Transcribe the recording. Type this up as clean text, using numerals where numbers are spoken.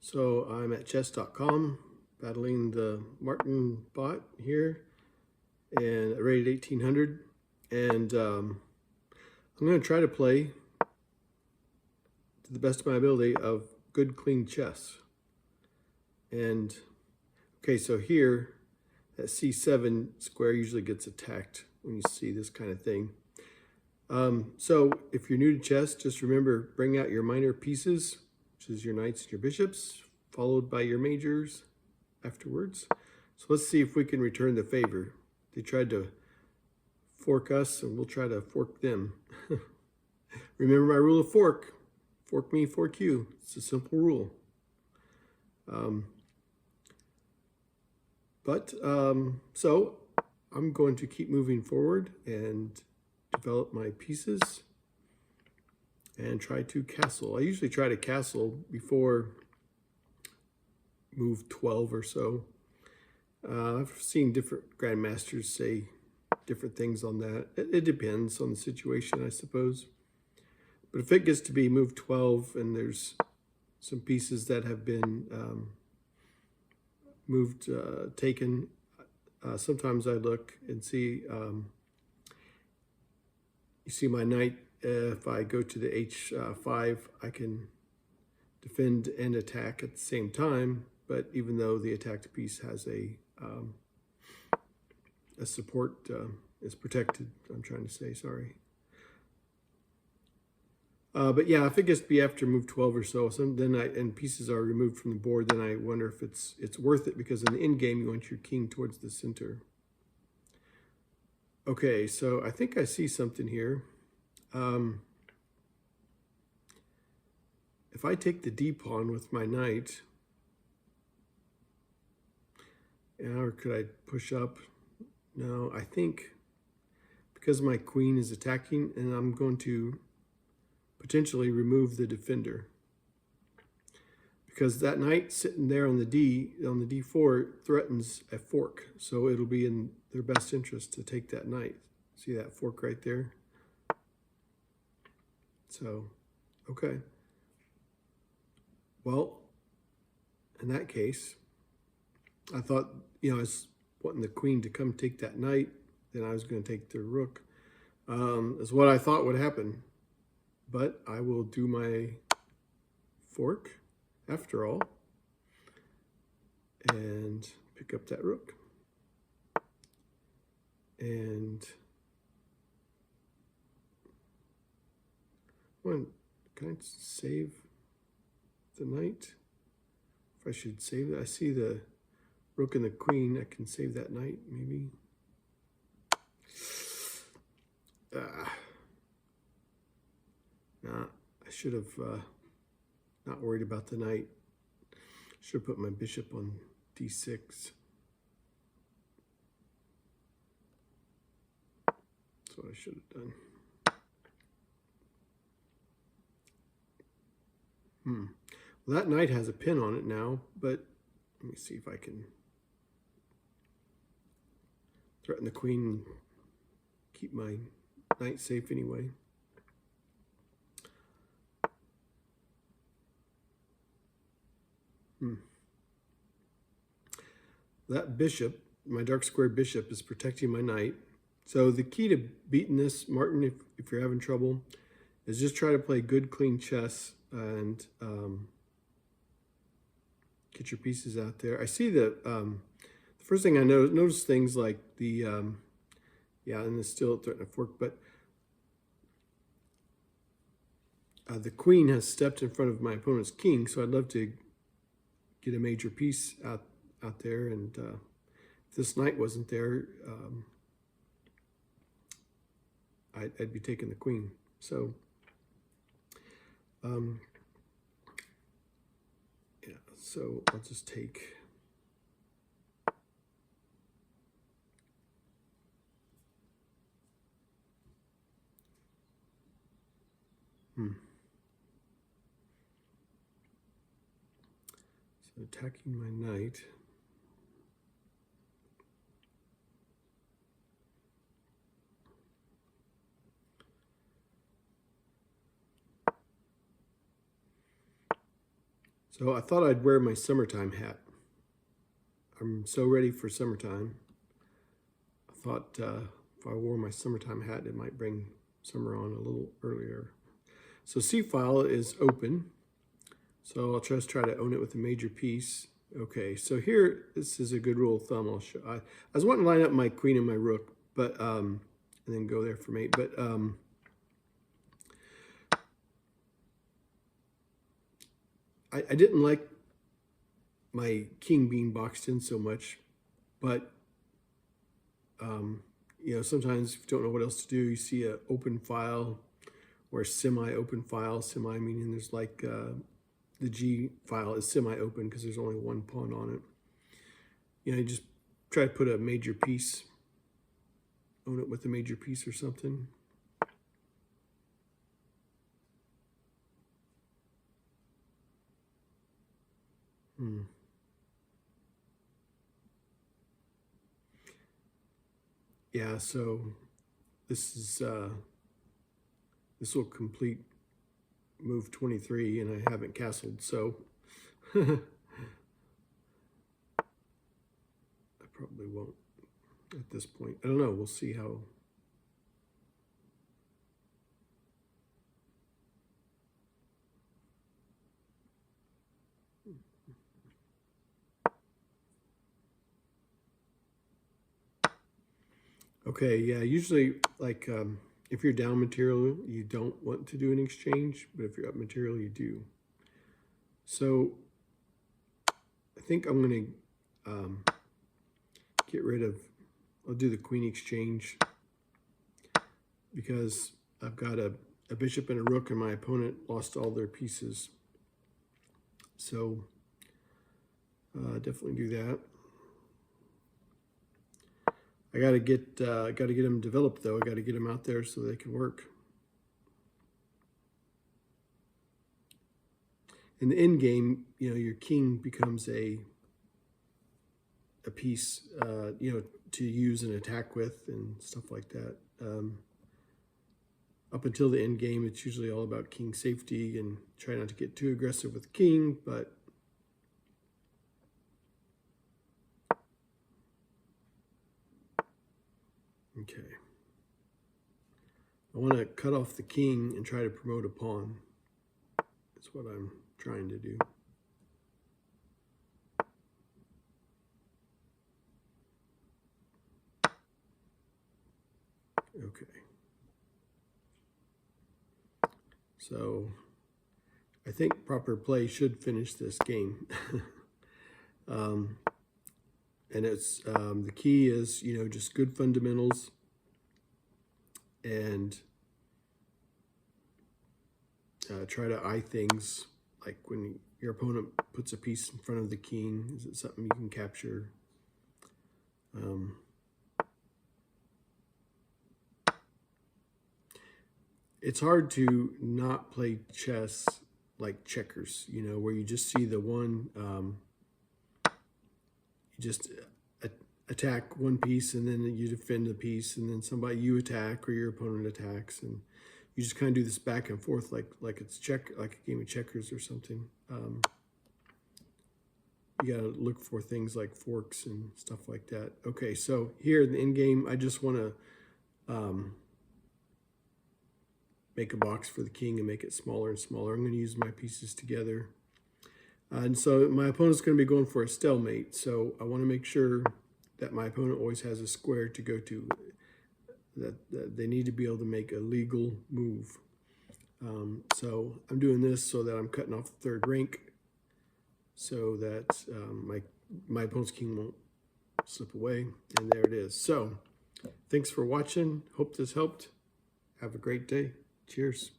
So I'm at chess.com battling the Martin bot here and rated 1800, and I'm going to try to play to the best of my ability of good clean chess. And okay, so here that c7 square usually gets attacked when you see this kind of thing. So if you're new to chess, just remember, bring out your minor pieces, which is your knights and your bishops, followed by your majors afterwards. So let's see if we can return the favor. They tried to fork us, and we'll try to fork them. Remember my rule of fork. Fork me, fork you. It's a simple rule. So I'm going to keep moving forward and develop my pieces and try to castle. I usually try to castle before move 12 or so. I've seen different grandmasters say different things on that. It depends on the situation, I suppose. But if it gets to be move 12 and there's some pieces that have been taken, sometimes I look and see, you see my knight, if I go to the h5, I can defend and attack at the same time, but even though the attacked piece has a support, is protected, I'm trying to say, sorry. But yeah, if it gets to be after move 12 or so, and pieces are removed from the board, then I wonder if it's worth it, because in the end game you want your king towards the center. Okay, so I think I see something here. If I take the d pawn with my knight, or could I push up? No, I think because my queen is attacking, and I'm going to potentially remove the defender, because that knight sitting there on the d4 threatens a fork, so it'll be in their best interest to take that knight. See that fork right there? So, okay. Well, in that case, I thought, I was wanting the queen to come take that knight, then I was going to take the rook. Is what I thought would happen. But I will do my fork after all and pick up that rook. And can I save the knight? If I should save it, I see the rook and the queen. I can save that knight, maybe. Nah, I should have not worried about the knight. Should have put my bishop on d6. That's what I should have done. Well, that knight has a pin on it now, but let me see if I can threaten the queen and keep my knight safe anyway. That bishop, my dark square bishop, is protecting my knight. So the key to beating this, Martin, if you're having trouble, is just try to play good, clean chess and get your pieces out there. I see that the first thing I notice things like the, and it's still threatening a fork, but the queen has stepped in front of my opponent's king, so I'd love to get a major piece out there, and if this knight wasn't there, I'd be taking the queen. So yeah, so I'll just take so attacking my knight. So I thought I'd wear my summertime hat. I'm so ready for summertime. I thought if I wore my summertime hat, it might bring summer on a little earlier. So C file is open. So I'll just try to own it with a major piece. Okay, so here, this is a good rule of thumb I'll show. I was wanting to line up my queen and my rook, but and then go there for mate. But I didn't like my king being boxed in so much, but you know, sometimes if you don't know what else to do, you see an open file or semi-open file. Semi meaning there's like the G file is semi-open because there's only one pawn on it. You know, you just try to put a major piece, own it with a major piece or something. Yeah, so this is this will complete move 23, and I haven't castled, so I probably won't at this point. I don't know. We'll see how. Okay, yeah, usually like if you're down material, you don't want to do an exchange, but if you're up material, you do. So I think I'm going to get rid of, I'll do the queen exchange because I've got a bishop and a rook and my opponent lost all their pieces. So definitely do that. I got to get them developed though. I got to get them out there so they can work. In the end game, you know, your king becomes a piece, you know, to use and attack with and stuff like that. Up until the end game, it's usually all about king safety and try not to get too aggressive with king, but okay. I want to cut off the king and try to promote a pawn. That's what I'm trying to do. Okay. So I think proper play should finish this game. And it's the key is, you know, just good fundamentals and try to eye things like when your opponent puts a piece in front of the king, is it something you can capture? It's hard to not play chess like checkers, you know, where you just see the one, you just attack one piece and then you defend a piece and then you attack or your opponent attacks, and you just kind of do this back and forth like it's like a game of checkers or something. You got to look for things like forks and stuff like that. Okay, so here in the end game, I just want to make a box for the king and make it smaller and smaller. I'm going to use my pieces together. And so my opponent's going to be going for a stalemate. So I want to make sure that my opponent always has a square to go to, that they need to be able to make a legal move. So I'm doing this so that I'm cutting off the third rank so that my opponent's king won't slip away. And there it is. So thanks for watching. Hope this helped. Have a great day. Cheers.